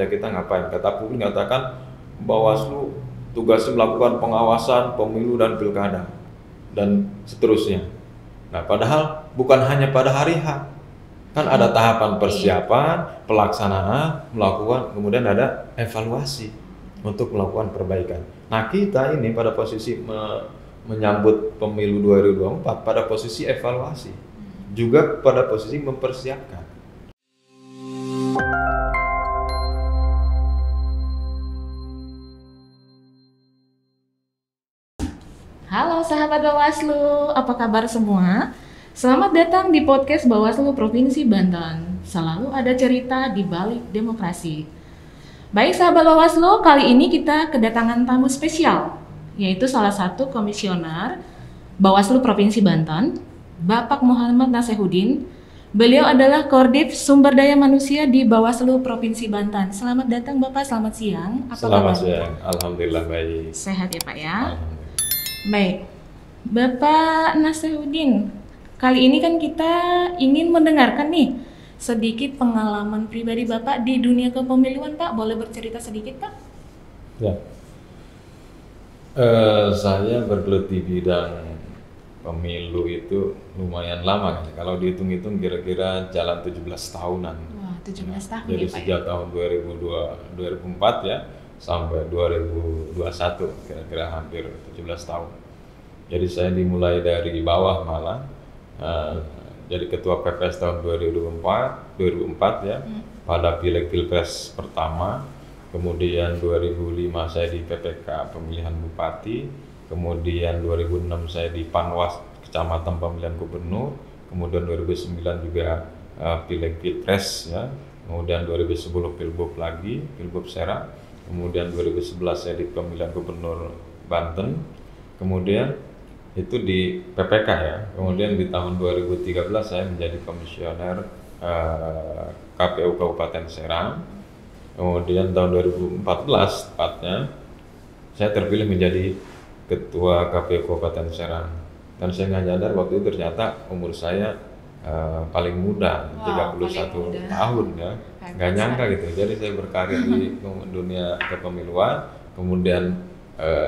kerja kita ngapain. Kata publik mengatakan Bawaslu tugasnya melakukan pengawasan pemilu dan pilkada dan seterusnya. Nah, padahal bukan hanya pada hari H. Kan ada tahapan persiapan, pelaksanaan, melakukan, kemudian ada evaluasi untuk melakukan perbaikan. Nah, kita ini pada posisi menyambut pemilu 2024 pada posisi evaluasi, juga pada posisi mempersiapkan. Halo sahabat Bawaslu, apa kabar semua? Selamat datang di podcast Bawaslu Provinsi Banten. Selalu ada cerita di balik demokrasi. Baik sahabat Bawaslu, kali ini kita kedatangan tamu spesial, yaitu salah satu komisioner Bawaslu Provinsi Banten, Bapak Muhammad Nasehuddin. Beliau adalah Koordif Sumber Daya Manusia di Bawaslu Provinsi Banten. Selamat datang Bapak, selamat siang. Selamat siang, alhamdulillah baik. Sehat ya Pak ya? Baik, Bapak Nasehuddin, kali ini kan kita ingin mendengarkan nih sedikit pengalaman pribadi Bapak di dunia kepemiluan Pak. Boleh bercerita sedikit Pak? Ya, saya bergelut di bidang pemilu itu lumayan lama kan. Kalau dihitung-hitung kira-kira jalan 17 tahunan. Wah, 17 tahun Jadi ya Pak sejak tahun 2004 ya sampai 2021, kira-kira hampir 17 tahun. Jadi saya dimulai dari bawah malah, jadi ketua PPS tahun 2004 ya, pada pileg pilpres pertama. Kemudian 2005 saya di PPK pemilihan bupati, kemudian 2006 saya di Panwas kecamatan pemilihan gubernur, kemudian 2009 juga pileg pilpres ya, kemudian 2010 pilgub lagi, pilgub Serang. Kemudian 2011 saya di pemilihan gubernur Banten, kemudian itu di PPK ya, kemudian di tahun 2013 saya menjadi komisioner KPU Kabupaten Serang, kemudian tahun 2014 tepatnya saya terpilih menjadi ketua KPU Kabupaten Serang, dan saya nggak sadar waktu itu ternyata umur saya paling muda, 31 tahun ya, nggak nyangka gitu. Jadi saya berkarir di dunia kepemiluan, kemudian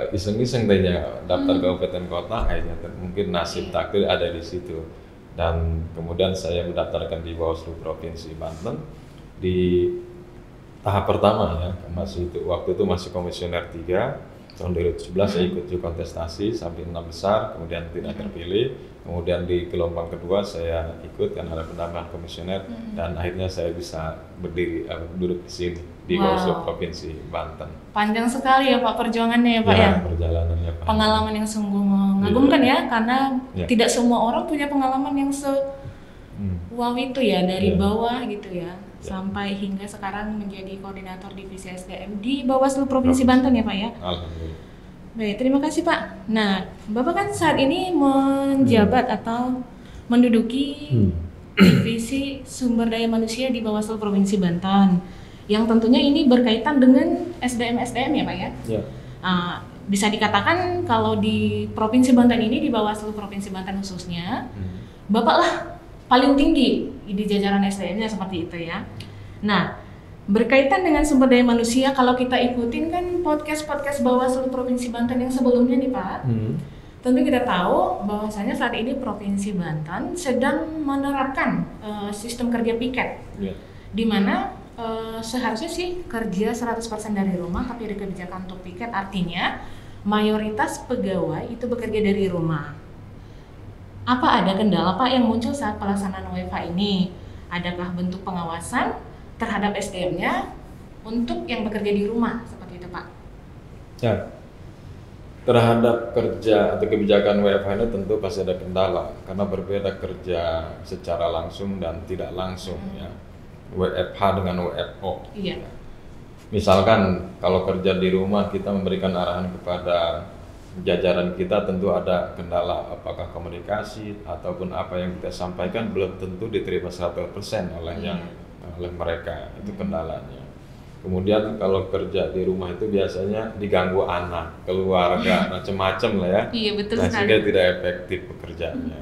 iseng-iseng tanya daftar kabupaten kota, akhirnya mungkin nasib takdir ada di situ, dan kemudian saya mendaftarkan di Bawaslu Provinsi Banten di tahap pertama ya, waktu itu masih komisioner 3. Tahun 2017 saya ikut kontestasi sampai 6 besar, kemudian tidak terpilih. Kemudian di gelombang kedua saya ikut karena ada penambahan komisioner, dan akhirnya saya bisa duduk di sini di Bawaslu Provinsi Banten. Panjang sekali ya Pak perjuangannya ya Pak ya? Perjalanannya Pak. Pengalaman yang sungguh mengagumkan ya, karena tidak semua orang punya pengalaman yang wow itu ya, dari bawah gitu ya, sampai hingga sekarang menjadi koordinator divisi SDM di Bawaslu Provinsi Banten ya Pak ya? Alhamdulillah. Baik, terima kasih Pak. Nah, Bapak kan saat ini menjabat atau menduduki divisi sumber daya manusia di Bawaslu Provinsi Banten, yang tentunya ini berkaitan dengan SDM ya Pak ya? Ya. Bisa dikatakan kalau di Provinsi Banten ini, di Bawaslu Provinsi Banten khususnya, Bapak lah paling tinggi di jajaran SDM-nya seperti itu ya. Nah, berkaitan dengan sumber daya manusia, kalau kita ikutin kan podcast Bawaslu Provinsi Banten yang sebelumnya nih Pak, tentu kita tahu bahwasanya saat ini Provinsi Banten sedang menerapkan sistem kerja piket, di mana seharusnya sih kerja 100% dari rumah, tapi ada kebijakan untuk piket, artinya mayoritas pegawai itu bekerja dari rumah. Apa ada kendala Pak yang muncul saat pelaksanaan WFH ini? Adakah bentuk pengawasan terhadap SDM-nya untuk yang bekerja di rumah seperti itu Pak? Ya, terhadap kerja atau kebijakan WFH ini tentu pasti ada kendala karena berbeda kerja secara langsung dan tidak langsung ya. WFH dengan WFO. Iya. Misalkan kalau kerja di rumah kita memberikan arahan kepada jajaran kita, tentu ada kendala, apakah komunikasi ataupun apa yang kita sampaikan belum tentu diterima 100% oleh mereka, itu kendalanya. Kemudian kalau kerja di rumah itu biasanya diganggu anak, keluarga, macam-macam lah ya. Iya, betul sekali. Sehingga tidak efektif pekerjaannya.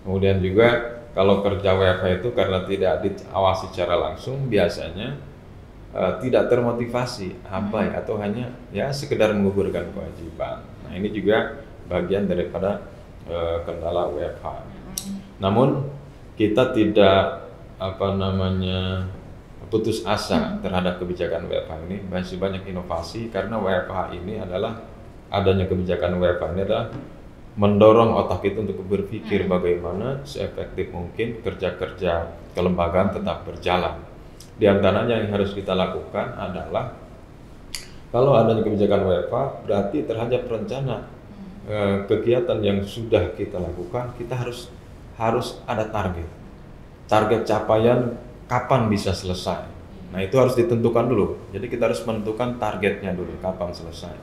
Kemudian juga kalau kerja WFH itu karena tidak diawasi secara langsung, biasanya tidak termotivasi, abai atau hanya ya sekedar menggugurkan kewajiban. Nah ini juga bagian daripada kendala WFH. Namun kita tidak putus asa terhadap kebijakan WFH ini. Masih banyak inovasi karena WFH ini adalah adanya kebijakan WFH ini adalah mendorong otak kita untuk berpikir bagaimana seefektif mungkin kerja-kerja kelembagaan tetap berjalan. Di antaranya yang harus kita lakukan adalah kalau adanya kebijakan WFH berarti terhadap rencana kegiatan yang sudah kita lakukan kita harus ada target capaian kapan bisa selesai. Nah itu harus ditentukan dulu. Jadi kita harus menentukan targetnya dulu kapan selesai.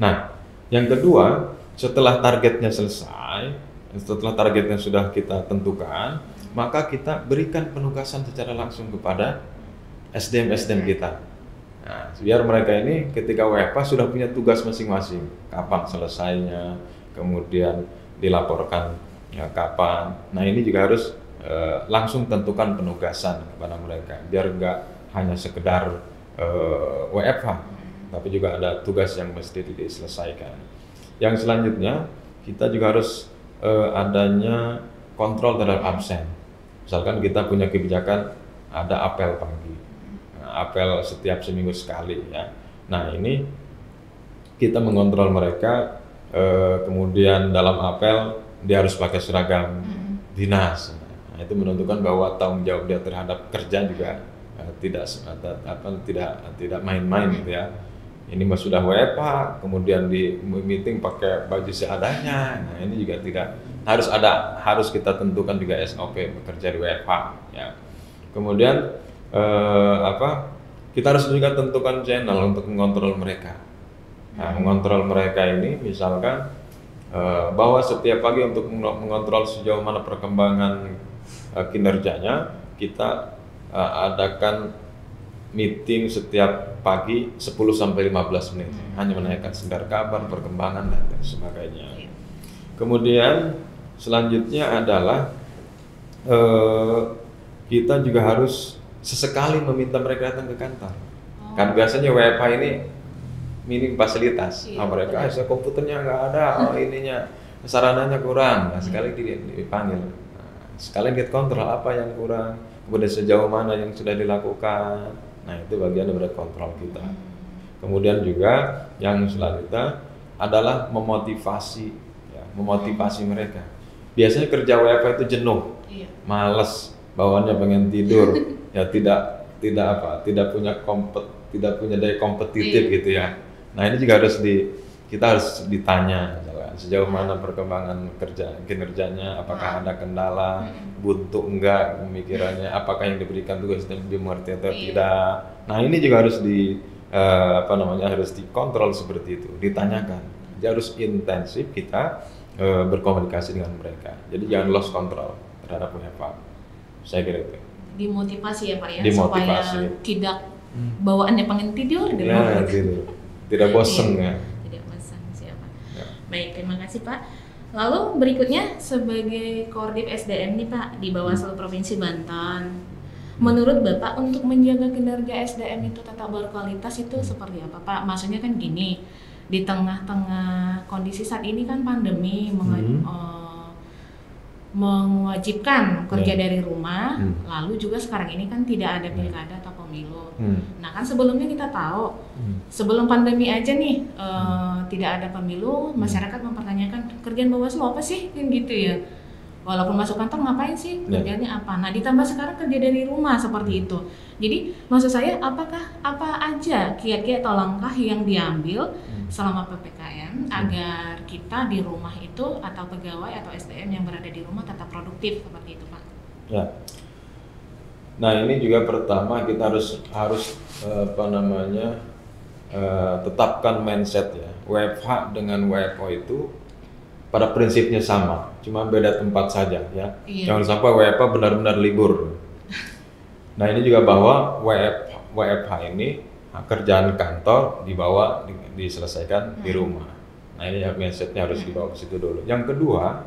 Nah yang kedua, setelah targetnya selesai, setelah targetnya sudah kita tentukan, maka kita berikan penugasan secara langsung kepada SDM kita. Nah, biar mereka ini ketika WFH sudah punya tugas masing-masing, kapan selesainya, kemudian dilaporkan ya, kapan. Nah ini juga harus langsung tentukan penugasan kepada mereka, biar nggak hanya sekedar WFH, tapi juga ada tugas yang mesti diselesaikan. Yang selanjutnya kita juga harus adanya kontrol terhadap absen. Misalkan kita punya kebijakan ada apel pagi, apel setiap seminggu sekali ya. Nah ini kita mengontrol mereka, kemudian dalam apel dia harus pakai seragam dinas. Nah itu menentukan bahwa tanggung jawab dia terhadap kerja juga tidak main-main gitu ya. Ini mah sudah WFH, kemudian di meeting pakai baju seadanya. Nah ini juga tidak harus kita tentukan juga SOP bekerja di WFH ya. Kemudian kita harus juga tentukan channel untuk mengontrol mereka. Nah, mengontrol mereka ini misalkan bahwa setiap pagi untuk mengontrol sejauh mana perkembangan kinerjanya, kita adakan meeting setiap pagi 10-15 menit, hanya menanyakan sekedar kabar, perkembangan dan sebagainya. Kemudian selanjutnya adalah kita juga harus sesekali meminta mereka datang ke kantor. Kan biasanya WFH ini minim fasilitas, mereka komputernya nggak ada, ininya sarananya kurang, nah, sekali dipanggil, sekalian kita kontrol apa yang kurang, kemudian sejauh mana yang sudah dilakukan. Nah itu bagian dari kontrol kita. Kemudian juga yang selanjutnya adalah memotivasi mereka. Biasanya kerja WFH itu jenuh, malas, bawaannya pengen tidur, ya tidak punya daya kompetitif gitu ya. Nah ini juga kita harus ditanya sejauh mana perkembangan kinerjanya, apakah ada kendala, buntu enggak pemikirannya, apakah yang diberikan tugas lebih mengerti atau tidak. Nah ini juga harus harus dikontrol seperti itu, ditanyakan. Jadi harus intensif kita berkomunikasi dengan mereka. Jadi jangan lost control terhadap WFH. Saya kira itu. Dimotivasi ya Pak ya, dimotivasi. Supaya tidak bawaannya pengen tidur gitu. Ya, gitu. Tidak bosan ya. Tidak bosan siapa. Ya. Baik, terima kasih Pak. Lalu berikutnya sebagai Koordip SDM nih Pak di Bawaslu Provinsi Banten. Menurut Bapak untuk menjaga kinerja SDM itu tetap berkualitas itu seperti apa Pak? Maksudnya kan gini, di tengah-tengah kondisi saat ini kan pandemi mewajibkan kerja dari rumah, lalu juga sekarang ini kan tidak ada pilkada atau pemilu. Nah kan sebelumnya kita tahu, sebelum pandemi aja nih tidak ada pemilu, masyarakat mempertanyakan kerjaan Bawaslu apa sih, kan gitu ya. Walaupun masuk kantor ngapain sih, kerjanya apa? Nah ditambah sekarang kerja dari rumah seperti itu. Jadi maksud saya apa aja kiat-kiat atau langkah yang diambil selama PPKM agar kita di rumah itu atau pegawai atau SDM yang berada di rumah tetap produktif seperti itu Pak? Ya. Nah ini juga pertama kita harus tetapkan mindset ya. WFH dengan WFO itu pada prinsipnya sama, cuma beda tempat saja ya. Iya. Jangan sampai WFH benar-benar libur. Nah ini juga bahwa WFH ini kerjaan kantor diselesaikan di rumah. Nah ini mindsetnya harus dibawa ke situ dulu. Yang kedua,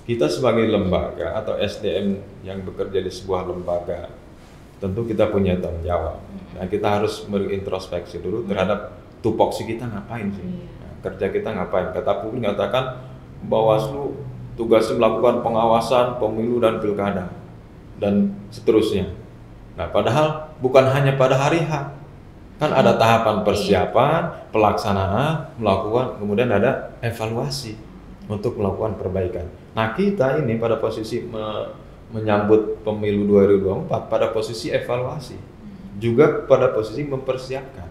kita sebagai lembaga atau SDM yang bekerja di sebuah lembaga tentu kita punya tanggung jawab. Nah, kita harus berintrospeksi dulu terhadap tupoksi kita ngapain sih, nah, kerja kita ngapain. Kata publik mengatakan Bawaslu tugasnya melakukan pengawasan pemilu dan pilkada dan seterusnya. Nah, padahal bukan hanya pada hari H, kan ada tahapan persiapan, pelaksanaan, melakukan, kemudian ada evaluasi untuk melakukan perbaikan. Nah, kita ini pada posisi menyambut pemilu 2024 pada posisi evaluasi, juga pada posisi mempersiapkan.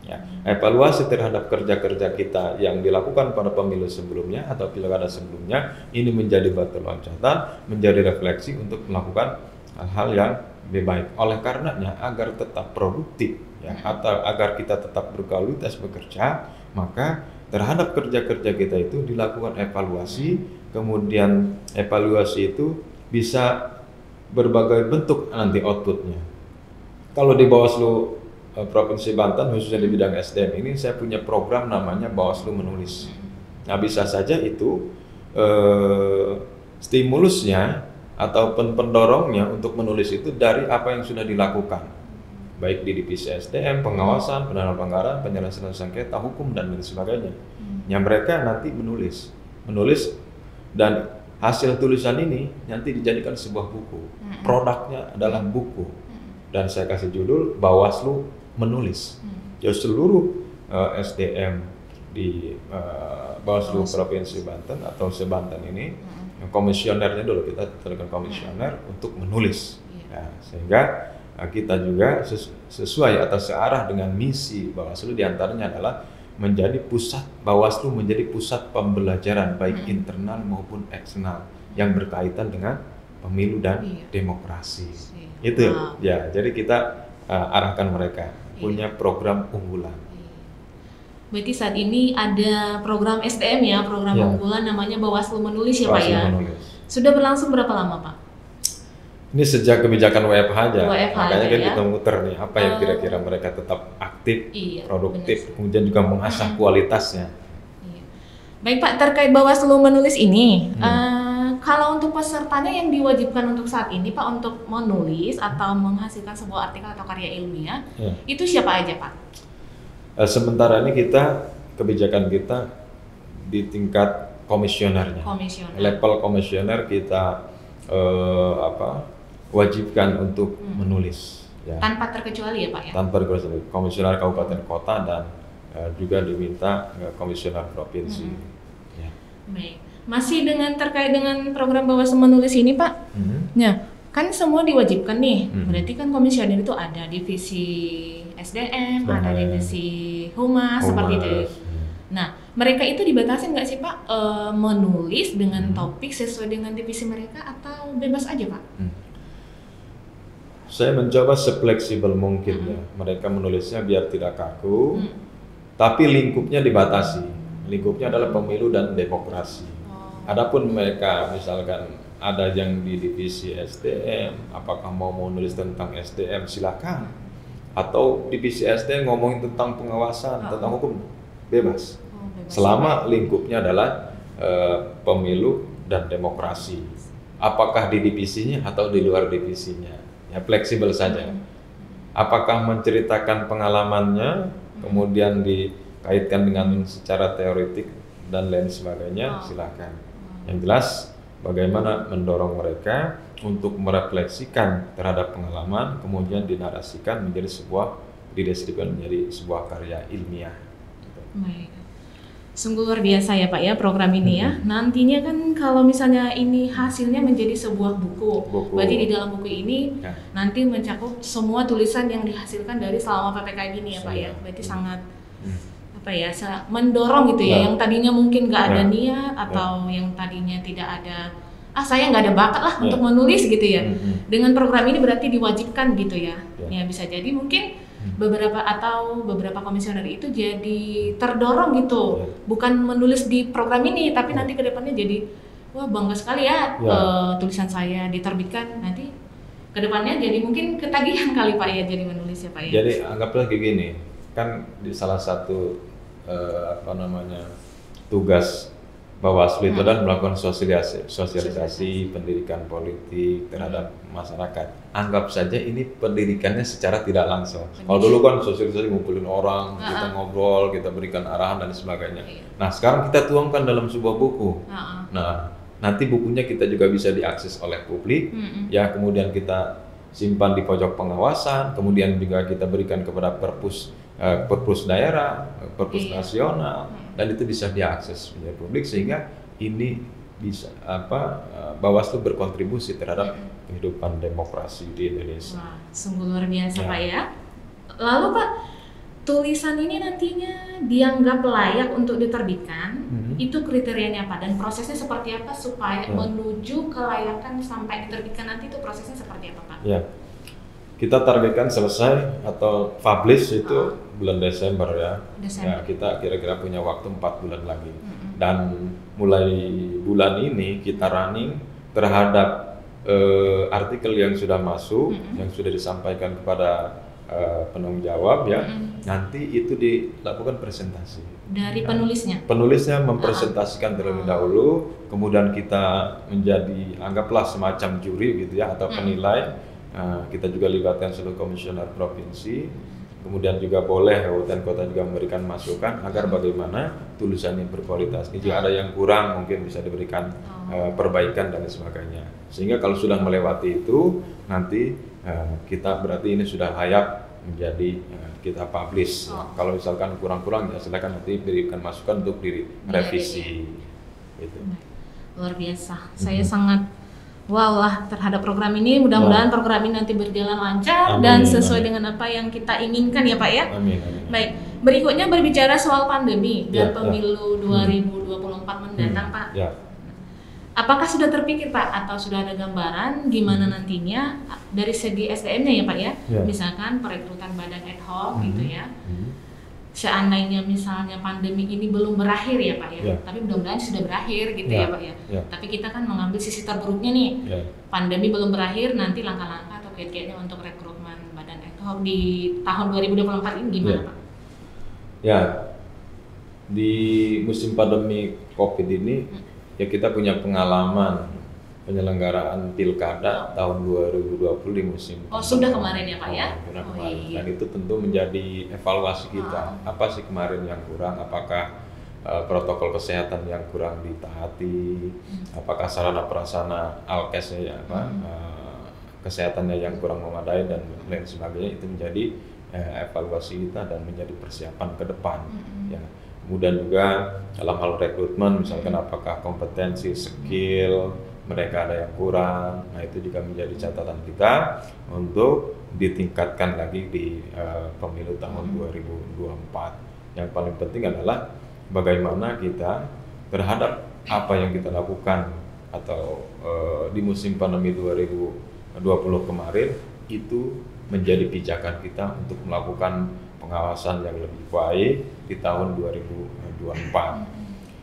Ya, evaluasi terhadap kerja-kerja kita yang dilakukan pada pemilu sebelumnya atau pilkada sebelumnya ini menjadi batu loncatan, menjadi refleksi untuk melakukan hal-hal yang lebih baik. Oleh karenanya agar tetap produktif, ya, atau agar kita tetap berkualitas bekerja, maka terhadap kerja-kerja kita itu dilakukan evaluasi, kemudian evaluasi itu bisa berbagai bentuk nanti outputnya. Kalau di Bawaslu Provinsi Banten khususnya di bidang SDM ini saya punya program namanya Bawaslu Menulis. Nah, bisa saja itu stimulusnya ataupun pendorongnya untuk menulis itu dari apa yang sudah dilakukan, baik di divisi SDM, pengawasan, penanganan pelanggaran, penyelesaian sengketa, hukum dan lain sebagainya. Yang mereka nanti menulis dan hasil tulisan ini nanti dijadikan sebuah buku. Produknya adalah buku. Dan saya kasih judul Bawaslu Menulis. Ya, seluruh SDM di Bawaslu Provinsi Banten atau se-Banten ini, komisionernya dulu kita tekan komisioner untuk menulis. Ya, sehingga kita juga sesuai atau searah dengan misi Bawaslu, diantaranya adalah menjadi pusat, Bawaslu menjadi pusat pembelajaran baik internal maupun eksternal yang berkaitan dengan pemilu dan demokrasi. Itu ya, jadi kita arahkan mereka punya program unggulan. Berarti saat ini ada program SDM ya, program unggulan namanya Bawaslu Menulis ya Pak ya. Sudah berlangsung berapa lama Pak? Ini sejak kebijakan WFH aja, makanya kan ya? kita muter nih apa yang kira-kira mereka tetap aktif, produktif, kemudian juga mengasah kualitasnya. Baik Pak, terkait Bawaslu Menulis ini, kalau untuk pesertanya yang diwajibkan untuk saat ini Pak untuk menulis atau menghasilkan sebuah artikel atau karya ilmiah, itu siapa aja Pak? Sementara ini kebijakan kita di tingkat komisionernya, level komisioner kita wajibkan untuk menulis. Ya. Tanpa terkecuali ya Pak ya? Tanpa terkecuali, komisioner kabupaten kota dan juga diminta komisioner provinsi. Ya. Baik. Masih terkait dengan program Bawaslu Menulis ini Pak, ya kan semua diwajibkan nih, berarti kan komisioner itu ada divisi SDM, ada divisi Humas, seperti itu. Nah, mereka itu dibatasin nggak sih Pak menulis dengan topik sesuai dengan divisi mereka atau bebas aja Pak? Saya mencoba sefleksibel mungkin ya, mereka menulisnya biar tidak kaku, tapi lingkupnya dibatasi. Lingkupnya adalah pemilu dan demokrasi. Adapun mereka misalkan ada yang di divisi SDM, apakah mau menulis tentang SDM silakan, atau divisi SDM ngomongin tentang pengawasan, tentang hukum, bebas. Selama lingkupnya adalah pemilu dan demokrasi. Apakah di divisinya atau di luar divisinya, ya fleksibel saja. Apakah menceritakan pengalamannya, kemudian dikaitkan dengan secara teoretik dan lain sebagainya, silakan. Yang jelas bagaimana mendorong mereka untuk merefleksikan terhadap pengalaman, kemudian dinarasikan menjadi dideskripsikan menjadi sebuah karya ilmiah. Baik. Sungguh luar biasa ya Pak ya program ini ya. Nantinya kan kalau misalnya ini hasilnya menjadi sebuah buku. Berarti di dalam buku ini nanti mencakup semua tulisan yang dihasilkan dari selama PPKM ini ya Pak ya. Berarti sangat mendorong gitu ya, yang tadinya mungkin nggak ada niat atau yang tadinya tidak ada, saya nggak ada bakat lah untuk menulis gitu ya. Dengan program ini berarti diwajibkan gitu ya. Ya bisa jadi mungkin beberapa komisioner itu jadi terdorong gitu, bukan menulis di program ini, tapi nanti kedepannya jadi wah bangga sekali ya, tulisan saya diterbitkan, nanti kedepannya jadi mungkin ketagihan kali Pak ya jadi menulis ya Pak ya. Jadi anggaplah kayak gini, kan di salah satu tugas Bawaslu itu adalah melakukan sosialisasi pendidikan politik terhadap masyarakat. Anggap saja ini pendidikannya secara tidak langsung. Kalau dulu kan sosialisasi ngumpulin orang, kita ngobrol, kita berikan arahan dan sebagainya. Nah sekarang kita tuangkan dalam sebuah buku. Nah nanti bukunya kita juga bisa diakses oleh publik. Ya kemudian kita simpan di pojok pengawasan, kemudian juga kita berikan kepada perpus daerah, perpus nasional. Dan itu bisa diakses oleh publik sehingga ini bisa Bawaslu berkontribusi terhadap kehidupan demokrasi di Indonesia. Wah, sungguh luar biasa Pak ya. Lalu Pak, tulisan ini nantinya dianggap layak untuk diterbitkan, itu kriterianya apa dan prosesnya seperti apa supaya menuju kelayakan sampai diterbitkan nanti itu prosesnya seperti apa Pak? Ya, kita targetkan selesai atau publish itu bulan Desember ya. Ya, kita kira-kira punya waktu 4 bulan lagi. Dan mulai bulan ini kita running terhadap artikel yang sudah masuk, yang sudah disampaikan kepada penanggung jawab ya. Nanti itu dilakukan presentasi. Dari penulisnya? Penulisnya mempresentasikan terlebih dahulu, kemudian kita menjadi anggaplah semacam juri gitu ya atau penilai. Kita juga libatkan seluruh komisioner provinsi. Kemudian juga boleh kabupaten kota juga memberikan masukan agar bagaimana tulisannya berkualitas. Jika ada yang kurang mungkin bisa diberikan perbaikan dan sebagainya. Sehingga kalau sudah melewati itu nanti kita berarti ini sudah layak menjadi kita publish. Kalau misalkan kurang-kurang ya silakan nanti berikan masukan untuk direvisi. Gitu. Luar biasa. Saya sangat wow lah terhadap program ini, mudah-mudahan program ini nanti berjalan lancar dan sesuai dengan apa yang kita inginkan ya Pak ya. Amin. Baik, berikutnya berbicara soal pandemi dan pemilu 2024 mendatang Pak. Apakah sudah terpikir Pak atau sudah ada gambaran gimana nantinya dari segi SDM-nya ya Pak ya? Misalkan perekrutan badan ad hoc gitu ya. Seandainya misalnya pandemi ini belum berakhir ya Pak ya, tapi mudah-mudahan sudah berakhir gitu ya Pak ya. Tapi kita kan mengambil sisi terburuknya nih, pandemi belum berakhir, nanti langkah-langkah atau kiat-kiatnya untuk rekrutmen badan ad hoc di tahun 2024 ini gimana Pak? Ya, di musim pandemi COVID ini ya kita punya pengalaman penyelenggaraan pilkada tahun 2020 di musim sudah kemarin ya Pak ya? Dan itu tentu menjadi evaluasi kita. Apa sih kemarin yang kurang? Apakah protokol kesehatan yang kurang ditaati? Apakah sarana prasarana alkesnya ya kesehatannya yang kurang memadai dan lain sebagainya? Itu menjadi evaluasi kita dan menjadi persiapan ke depan. Ya. Kemudian juga dalam hal rekrutmen misalkan apakah kompetensi, skill mereka ada yang kurang, nah itu juga menjadi catatan kita untuk ditingkatkan lagi di pemilu tahun 2024. Yang paling penting adalah bagaimana kita terhadap apa yang kita lakukan atau di musim pandemi 2020 kemarin itu menjadi pijakan kita untuk melakukan pengawasan yang lebih baik di tahun 2024.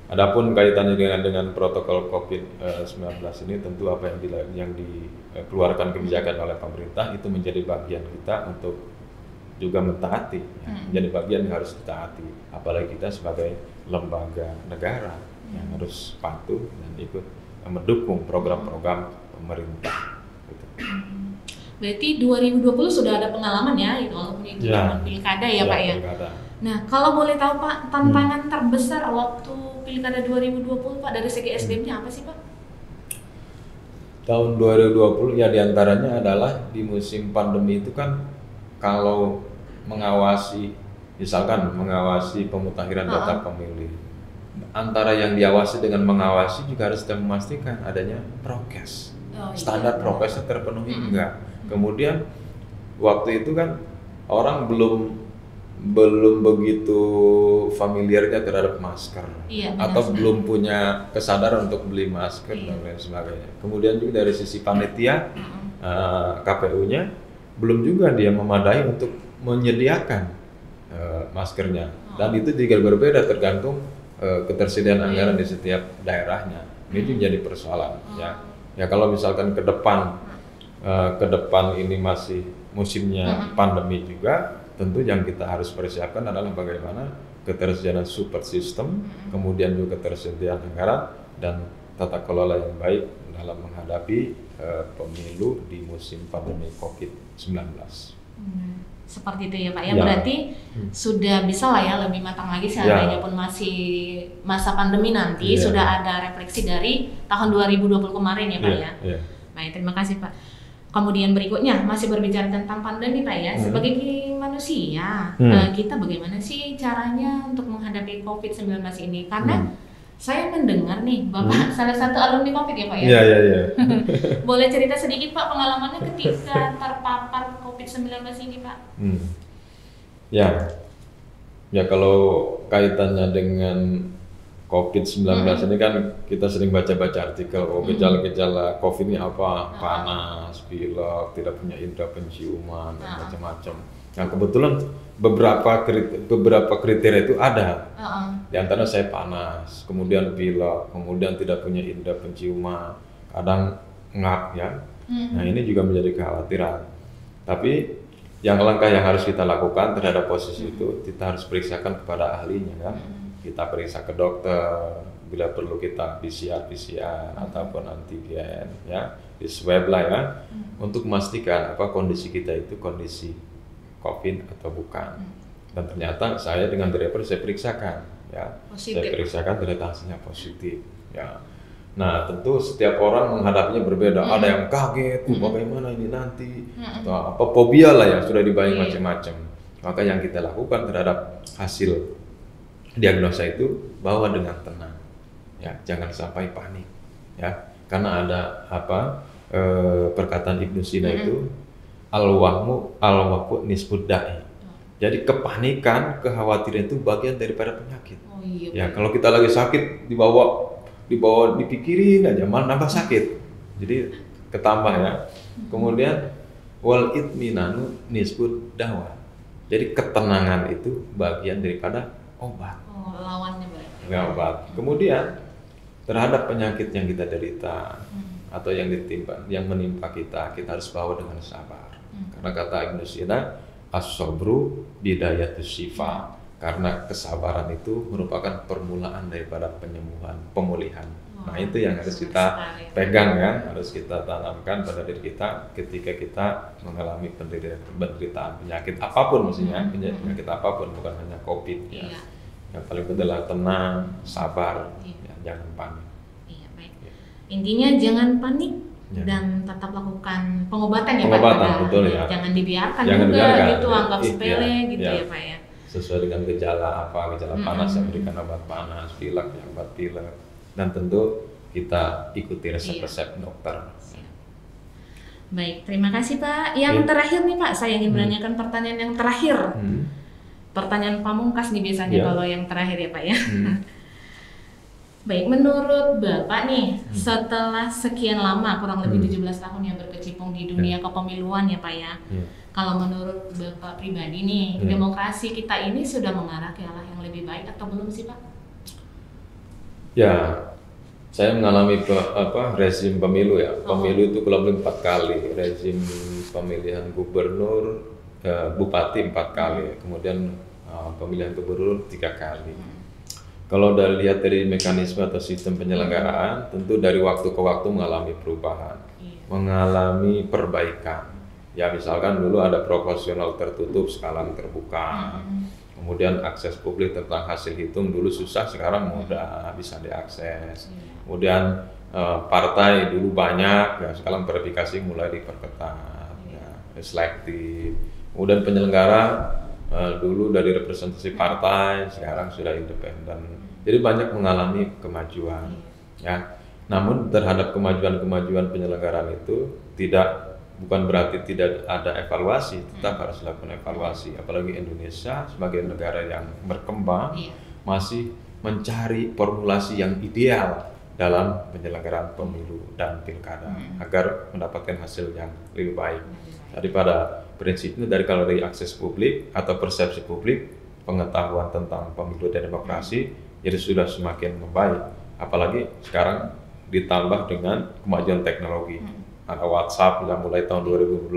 Adapun kaitannya dengan protokol COVID-19 ini tentu apa yang dikeluarkan kebijakan oleh pemerintah itu menjadi bagian kita untuk juga mentaati, menjadi bagian yang harus ditaati. Apalagi kita sebagai lembaga negara yang harus patuh dan ikut mendukung program-program pemerintah. Berarti 2020 sudah ada pengalaman ya, itu walaupun itu pilkada ya Pak ya. Pilkada. Nah, kalau boleh tahu Pak, tantangan terbesar waktu pilkada 2020 Pak dari segi SDM-nya apa sih Pak? Tahun 2020 ya diantaranya adalah di musim pandemi itu kan kalau mengawasi, misalkan mengawasi pemutakhiran data pemilih, antara yang diawasi dengan mengawasi juga harus kita memastikan adanya prokes. Standar prokesnya terpenuhi enggak. Kemudian waktu itu kan orang belum begitu familiarnya terhadap masker atau belum punya kesadaran untuk beli masker dan lain sebagainya. Kemudian juga dari sisi panitia KPU-nya belum juga dia memadai untuk menyediakan maskernya dan itu juga berbeda tergantung ketersediaan anggaran di setiap daerahnya. Ini menjadi persoalan ya kalau misalkan ke depan ini masih musimnya pandemi juga tentu yang kita harus persiapkan adalah bagaimana ketersediaan support system, kemudian juga ketersediaan anggaran dan tata kelola yang baik dalam menghadapi pemilu di musim pandemi COVID-19. Seperti itu ya Pak ya, berarti sudah bisa lah ya lebih matang lagi seandainya pun masih masa pandemi nanti sudah ada refleksi dari tahun 2020 kemarin ya Pak ya. Baik, terima kasih Pak. Kemudian berikutnya masih berbicara tentang pandemi Pak ya, sebagai manusia kita bagaimana sih caranya untuk menghadapi COVID-19 ini? Karena saya mendengar nih Bapak salah satu alumni COVID ya Pak ya? Iya. Boleh cerita sedikit Pak pengalamannya ketika terpapar COVID-19 ini Pak? Ya kalau kaitannya dengan COVID-19 ini kan kita sering baca-baca artikel gejala-gejala COVID ini apa, panas, pilek, tidak punya indera penciuman, dan macam-macam. Nah kebetulan beberapa kriteria itu ada. Di antara saya panas, kemudian pilek, kemudian tidak punya indera penciuman, kadang ngap ya. Nah ini juga menjadi kekhawatiran. Tapi yang langkah yang harus kita lakukan terhadap posisi itu, kita harus periksakan kepada ahlinya kan. Kita periksa ke dokter, bila perlu kita PCR ataupun antigen ya, di swab lah ya, untuk memastikan apa kondisi kita itu kondisi COVID atau bukan. Dan ternyata saya dengan driver saya periksakan ya, saya periksakan ternyata hasilnya positif ya. Nah tentu setiap orang menghadapinya berbeda, ada yang kaget, bagaimana ini nanti, atau apa fobia lah ya, sudah dibayang macam-macam. Maka yang kita lakukan terhadap hasil diagnosa itu bawa dengan tenang, ya jangan sampai panik, ya karena ada perkataan Ibnu Sina itu al-wahmu nisfud da'i. Jadi kepanikan, kekhawatiran itu bagian daripada penyakit. Ya kalau kita lagi sakit dibawa dipikirin aja malah nambah sakit, jadi ketambah ya. Kemudian wal itminanu nisfud dawa. Jadi ketenangan itu bagian daripada obat. Lawannya berarti. Ya, obat. Kemudian terhadap penyakit yang kita derita atau yang menimpa kita harus bawa dengan sabar. Karena kata Ibnu Sina, as-sabru bidayatus syifa. Karena kesabaran itu merupakan permulaan daripada pemulihan. Nah, itu yang harus kita pegang ya, harus kita tanamkan pada diri kita ketika kita mengalami penderitaan penyakit apapun, maksudnya penyakit apapun, bukan hanya COVID ya. Yang paling penting adalah tenang, sabar, ya, jangan panik. Iya, baik. Intinya jangan panik dan tetap lakukan pengobatan ya Pak. Betul ya. Jangan dibiarkan juga gitu, anggap sepele gitu ya Pak ya. Sesuai dengan gejala panas yang berikan obat panas, pilek yang obat pilek, dan tentu kita ikuti resep-resep dokter. Baik, terima kasih Pak. Yang terakhir nih Pak, saya ingin menanyakan pertanyaan yang terakhir. Pertanyaan pamungkas nih biasanya kalau yang terakhir ya Pak ya. Baik, menurut Bapak nih, setelah sekian lama, kurang lebih 17 tahun yang berkecimpung di dunia kepemiluan ya Pak ya, kalau menurut Bapak pribadi nih, demokrasi kita ini sudah mengarah ke arah yang lebih baik atau belum sih Pak? Ya, saya mengalami rezim pemilu ya. Pemilu itu kurang lebih 4 kali, rezim pemilihan gubernur, bupati 4 kali, kemudian pemilihan gubernur 3 kali. Kalau lihat dari mekanisme atau sistem penyelenggaraan, tentu dari waktu ke waktu mengalami perubahan, mengalami perbaikan. Ya misalkan dulu ada proporsional tertutup, sekarang terbuka. Kemudian akses publik tentang hasil hitung dulu susah, sekarang mudah bisa diakses. Kemudian partai dulu banyak, ya sekarang verifikasi mulai diperketat, ya, selektif. Kemudian penyelenggara dulu dari representasi partai, sekarang sudah independen. Jadi banyak mengalami kemajuan, ya. Namun terhadap kemajuan penyelenggaraan itu bukan berarti tidak ada evaluasi, tetap harus dilakukan evaluasi. Apalagi Indonesia sebagai negara yang berkembang masih mencari formulasi yang ideal dalam penyelenggaraan pemilu dan pilkada agar mendapatkan hasil yang lebih baik. Daripada prinsipnya kalau dari akses publik atau persepsi publik, pengetahuan tentang pemilu dan demokrasi jadi sudah semakin membaik. Apalagi sekarang ditambah dengan kemajuan teknologi. Ada WhatsApp yang mulai tahun 2012,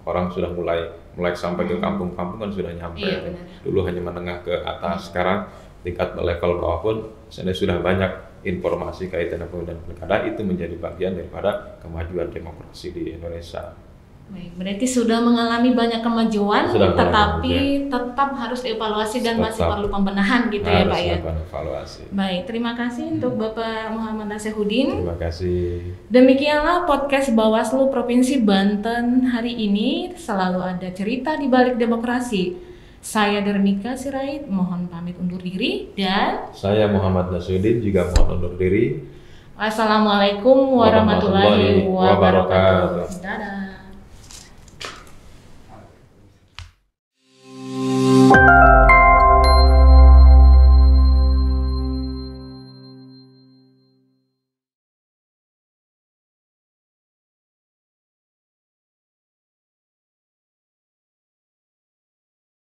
orang sudah mulai sampai ke kampung-kampung kan sudah nyampe. Iya, benar. Dulu hanya menengah ke atas, sekarang tingkat level bawah pun sebenarnya sudah banyak informasi kaitan dengan pilkada. Itu menjadi bagian daripada kemajuan demokrasi di Indonesia. Baik, berarti sudah mengalami banyak kemajuan, tetapi tetap harus dievaluasi dan masih perlu pembenahan gitu ya Pak ya. Evaluasi. Baik, terima kasih untuk Bapak Muhammad Nasehuddin. Terima kasih. Demikianlah podcast Bawaslu Provinsi Banten hari ini. Selalu ada cerita di balik demokrasi. Saya Dermika Sirait, mohon pamit undur diri, dan saya Muhammad Nasehuddin juga mohon undur diri. Wassalamualaikum warahmatullahi wabarakatuh. Dadah.